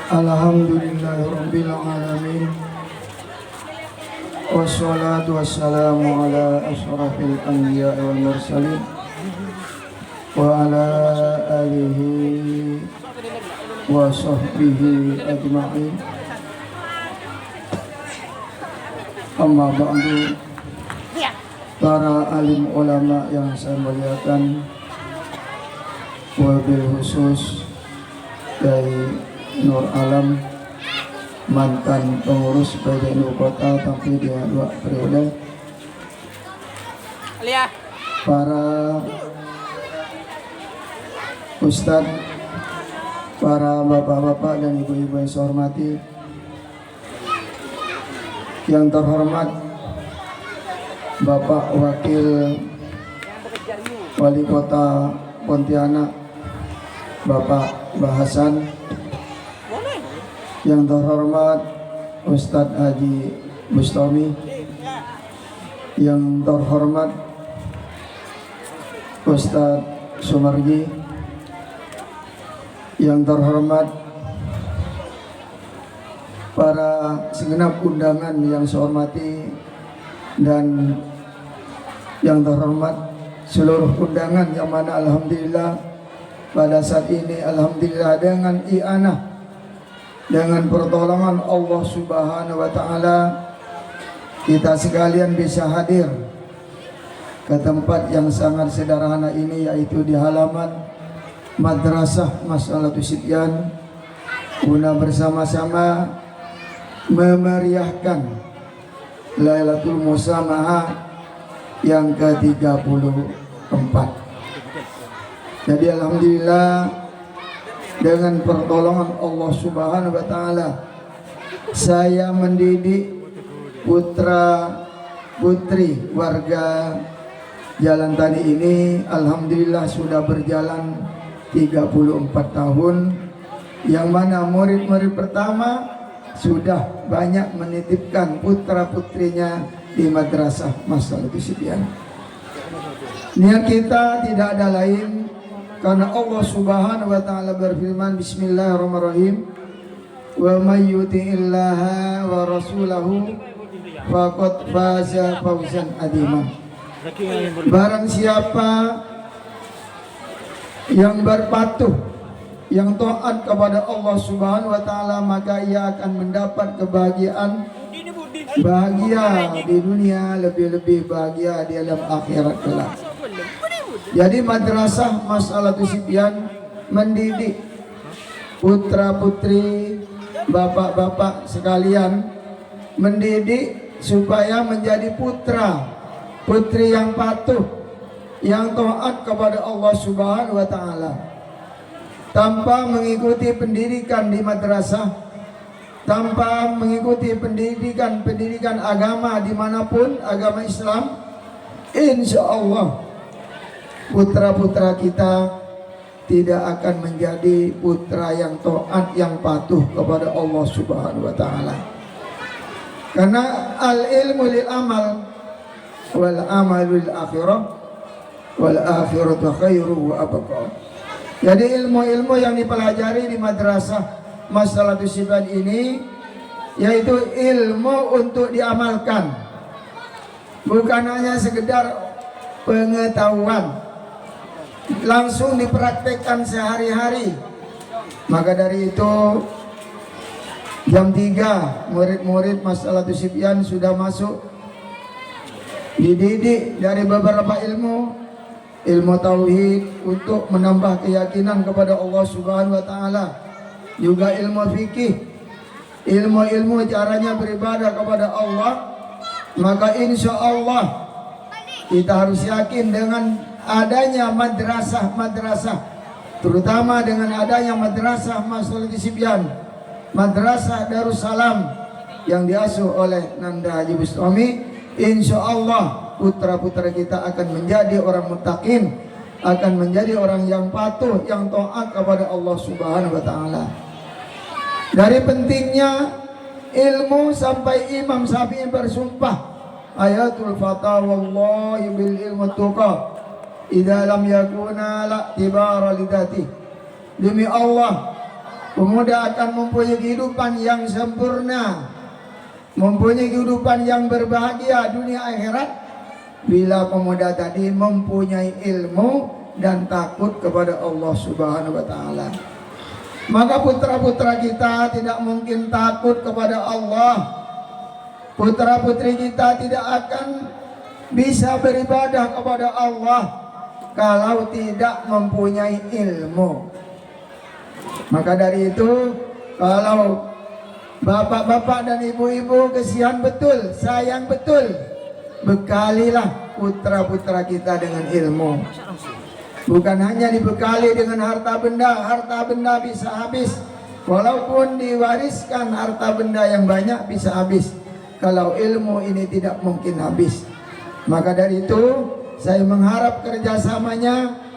Alhamdulillahirabbil alamin. Wassalatu wassalamu ala asyrafil anbiya'i wal mursalin wa ala alihi wa sahbihi ajma'in. Amma ba'du. Para alim ulama yang saya muliakan, wabil khusus dari Nur Alam, mantan pengurus PBNU Kota tapi dia 2 periode. Para ustadz, para bapak-bapak dan ibu-ibu yang saya hormati, yang terhormat Bapak Wakil Wali Kota Pontianak Bapak Bahasan, yang terhormat Ustadz Haji Bustami, yang terhormat Ustadz Sumarji, yang terhormat para segenap undangan yang saya hormati, dan yang terhormat seluruh undangan yang mana alhamdulillah pada saat ini alhamdulillah dengan i'anah, dengan pertolongan Allah Subhanahu wa taala, kita sekalian bisa hadir ke tempat yang sangat sederhana ini, yaitu di halaman Madrasah Mas'alatus Sibyan, guna bersama-sama memeriahkan Lailatul Musamaha yang ke-34. Jadi alhamdulillah dengan pertolongan Allah Subhanahu wa taala, saya mendidik putra putri warga Jalan Tani ini alhamdulillah sudah berjalan 34 tahun, yang mana murid-murid pertama sudah banyak menitipkan putra-putrinya di Madrasah Mas'alatus Sibyan. Niat kita tidak ada lain karena Allah Subhanahu wa taala berfirman, bismillahirrahmanirrahim, wa may yuti'illaha wa rasulahu faqad faza fawzan adzima. Barang siapa yang berpatuh, yang taat kepada Allah Subhanahu wa taala, maka ia akan mendapat kebahagiaan, bahagia di dunia, lebih-lebih bahagia di alam akhirat kelak. Jadi Madrasah Mas'alatus Sibyan mendidik putra-putri, bapak-bapak sekalian, mendidik supaya menjadi putra putri yang patuh, yang taat kepada Allah Subhanahu wa taala. Tanpa mengikuti pendidikan di madrasah, tanpa mengikuti pendidikan agama dimanapun, agama Islam, insya Allah putra-putra kita tidak akan menjadi putra yang taat, yang patuh kepada Allah Subhanahu wa taala. Karena al-ilmu lil amal wal amalu lil akhirah wal akhiratu khairu wa abqa. Jadi ilmu-ilmu yang dipelajari di Madrasah Mas'alatus Sibyan ini yaitu ilmu untuk diamalkan, bukan hanya sekedar pengetahuan, langsung dipraktekkan sehari-hari. Maka dari itu jam 3 murid-murid Mas'alatus Sibyan sudah masuk, dididik dari beberapa ilmu tauhid untuk menambah keyakinan kepada Allah Subhanahu wa taala, juga ilmu fikih, ilmu caranya beribadah kepada Allah. Maka insya Allah kita harus yakin dengan adanya madrasah, terutama dengan adanya Madrasah Mas'alatus Sibyan, Madrasah Darussalam yang diasuh oleh Nanda Haji Bustami, insya Allah putra-putra kita akan menjadi orang muttaqin, akan menjadi orang yang patuh, yang taat kepada Allah Subhanahu wa taala. Dari pentingnya ilmu sampai Imam Syafi'i bersumpah, ayatul fatawallahi bil ilmu tuqa idza lam yakuna la tibara lidati. Demi Allah, Pemuda akan mempunyai kehidupan yang sempurna, mempunyai kehidupan yang berbahagia dunia akhirat bila pemuda tadi mempunyai ilmu dan takut kepada Allah Subhanahu wa taala. Maka putra-putra kita tidak mungkin takut kepada Allah. Putra-putri kita tidak akan bisa beribadah kepada Allah kalau tidak mempunyai ilmu. Maka dari itu, kalau bapak-bapak dan ibu-ibu kesian betul, sayang betul, bekalilah putra-putra kita dengan ilmu. Bukan hanya dibekali dengan harta benda bisa habis. Walaupun diwariskan harta benda yang banyak bisa habis, kalau ilmu ini tidak mungkin habis. Maka dari itu saya mengharap kerjasamanya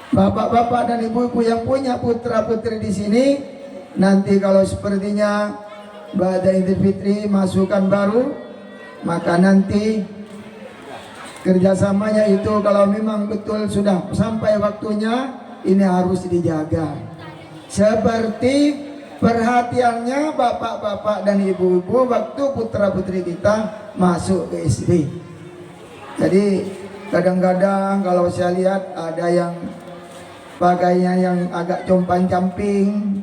bapak-bapak dan ibu-ibu yang punya putra-putri di sini. Nanti kalau sepertinya pada Idul Fitri masukan baru, maka nanti kerjasamanya itu kalau memang betul sudah sampai waktunya, ini harus dijaga. Seperti perhatiannya bapak-bapak dan ibu-ibu waktu putra-putri kita masuk ke SD. Jadi kadang-kadang kalau saya lihat ada yang pakainya yang agak compang-camping,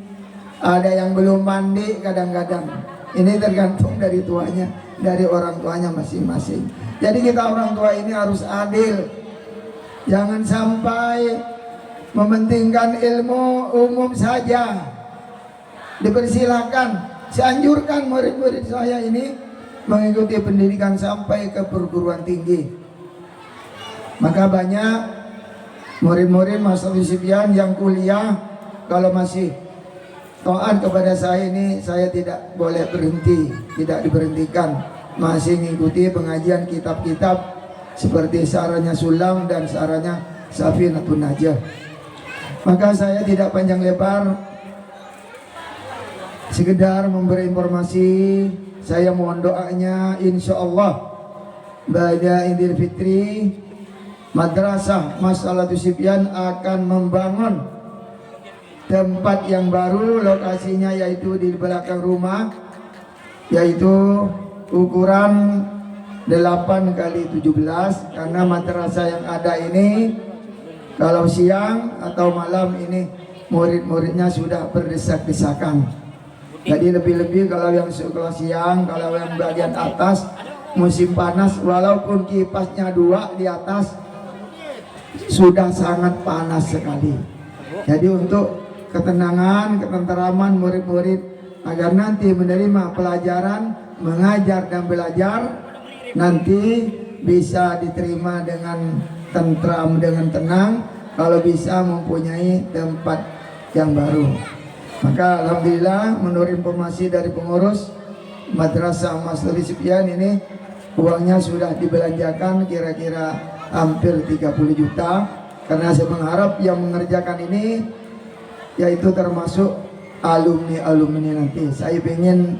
ada yang belum mandi kadang-kadang. Ini tergantung dari tuanya, dari orang tuanya masing-masing. Jadi kita orang tua ini harus adil. Jangan sampai mementingkan ilmu umum saja. Dipersilakan, saya anjurkan murid-murid saya ini mengikuti pendidikan sampai ke perguruan tinggi. Maka banyak murid-murid Mas Risipian yang kuliah, kalau masih taat kepada saya ini, saya tidak boleh berhenti, tidak diberhentikan, masih mengikuti pengajian kitab-kitab seperti Saranya Sulam dan Saranya Safinatun Najah. Maka saya tidak panjang lebar, sekedar memberi informasi. Saya mohon doanya, insya Allah pada Idul Fitri Madrasah Mas Alatus Sibyan akan membangun tempat yang baru. Lokasinya yaitu di belakang rumah, yaitu ukuran 8x17. Karena madrasah yang ada ini kalau siang atau malam ini murid-muridnya sudah berdesak-desakan. Jadi lebih-lebih kalau yang sekolah siang, kalau yang bagian atas musim panas, walaupun kipasnya 2 di atas sudah sangat panas sekali. Jadi untuk ketenangan, ketenteraman murid-murid agar nanti menerima pelajaran, mengajar dan belajar, nanti bisa diterima dengan tentram, dengan tenang, kalau bisa mempunyai tempat yang baru. Maka alhamdulillah menurut informasi dari pengurus Madrasah Mas Risipian ini, uangnya sudah dibelanjakan kira-kira hampir 30 juta. Karena saya mengharap yang mengerjakan ini yaitu termasuk alumni-alumni nanti. Saya ingin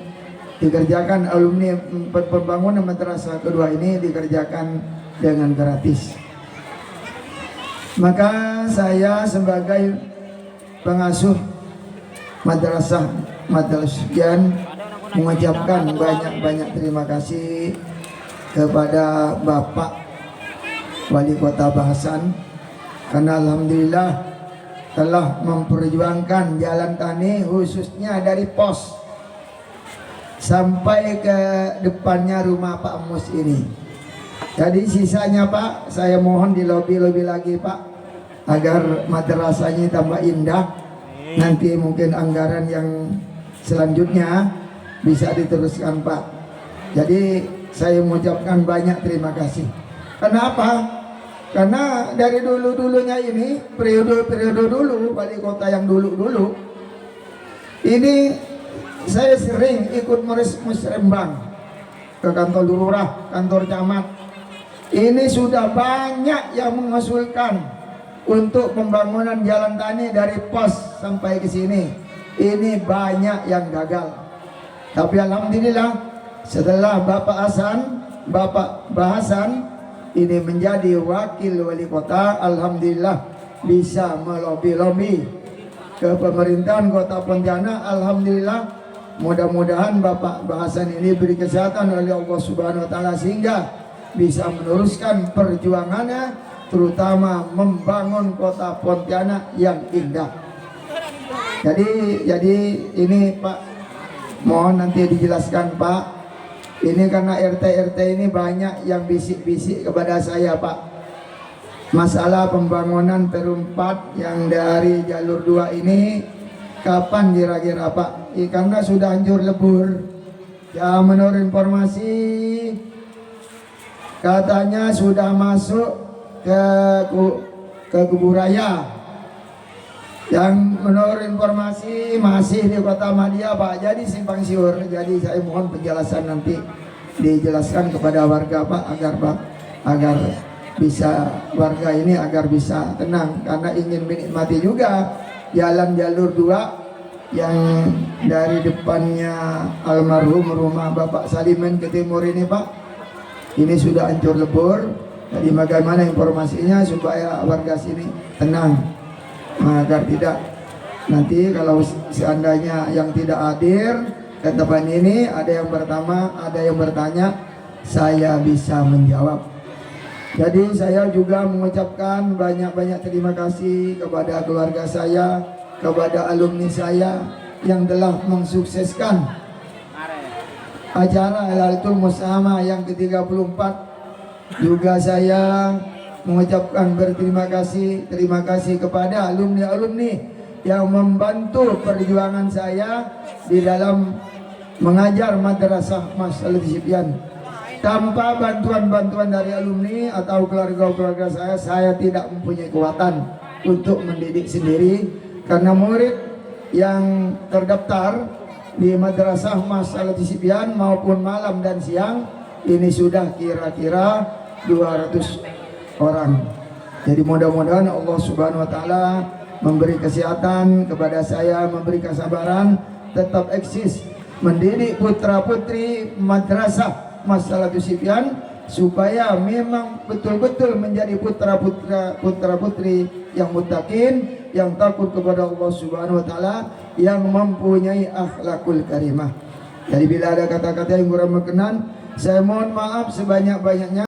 dikerjakan alumni pembangunan madrasah kedua ini dikerjakan dengan gratis. Maka saya sebagai pengasuh madrasah Sibyan mengucapkan banyak-banyak terima kasih kepada Bapak Wali Kota Bahasan, karena alhamdulillah telah memperjuangkan jalan tani khususnya dari pos sampai ke depannya rumah Pak Mus ini. Jadi sisanya Pak, saya mohon di lobi-lobi lagi Pak, agar madrasahnya tambah indah. Nanti mungkin anggaran yang selanjutnya bisa diteruskan Pak. Jadi saya mengucapkan banyak terima kasih. Kenapa? Karena dari dulu-dulunya ini, periode-periode dulu, wali kota yang dulu-dulu, ini saya sering ikut musrembang ke kantor lurah, kantor camat. Ini sudah banyak yang mengusulkan untuk pembangunan jalan tani dari pos sampai ke sini. Ini banyak yang gagal. Tapi alhamdulillah setelah Bapak Bahasan ini menjadi wakil wali kota, alhamdulillah bisa melobi-lobi ke pemerintahan Kota Pontianak. Alhamdulillah, mudah-mudahan Bapak Bahasan ini beri kesehatan oleh Allah Subhanahu wa taala sehingga bisa meneruskan perjuangannya, terutama membangun Kota Pontianak yang indah. Jadi ini Pak, mohon nanti dijelaskan Pak. Ini karena RT ini banyak yang bisik-bisik kepada saya Pak. Masalah pembangunan Perum 4 yang dari jalur 2 ini kapan kira-kira Pak? Karena sudah hancur lebur. Ya, menurut informasi katanya sudah masuk ke Kuburaya. Yang menurut informasi masih di Kota Madia Pak, jadi simpang siur. Jadi saya mohon penjelasan nanti dijelaskan kepada warga Pak agar bisa warga ini agar bisa tenang, karena ingin menikmati juga jalan jalur 2 yang dari depannya almarhum rumah Bapak Salimen ke timur ini Pak. Ini sudah hancur lebur. Jadi bagaimana informasinya supaya warga sini tenang, agar tidak nanti kalau seandainya yang tidak hadir ke tempat ini ada yang bertanya, saya bisa menjawab. Jadi saya juga mengucapkan banyak-banyak terima kasih kepada keluarga saya, kepada alumni saya yang telah mensukseskan acara Lailatul Musahamah yang ke-34. Juga saya mengucapkan terima kasih kepada alumni-alumni yang membantu perjuangan saya di dalam mengajar Madrasah Mas Salih Sibyan. Tanpa bantuan dari alumni atau keluarga-keluarga saya tidak mempunyai kekuatan untuk mendidik sendiri, karena murid yang terdaftar di Madrasah Mas Salih Sibyan maupun malam dan siang ini sudah kira-kira 200 orang. Jadi mudah-mudahan Allah Subhanahu wa taala memberi kesehatan kepada saya, memberi kesabaran, tetap eksis mendidik putra-putri Madrasah Mas Salih Sibyan supaya memang betul-betul menjadi putra-putri yang muttaqin, yang takut kepada Allah Subhanahu wa taala, yang mempunyai akhlakul karimah. Jadi bila ada kata-kata yang kurang berkenan, saya mohon maaf sebanyak-banyaknya.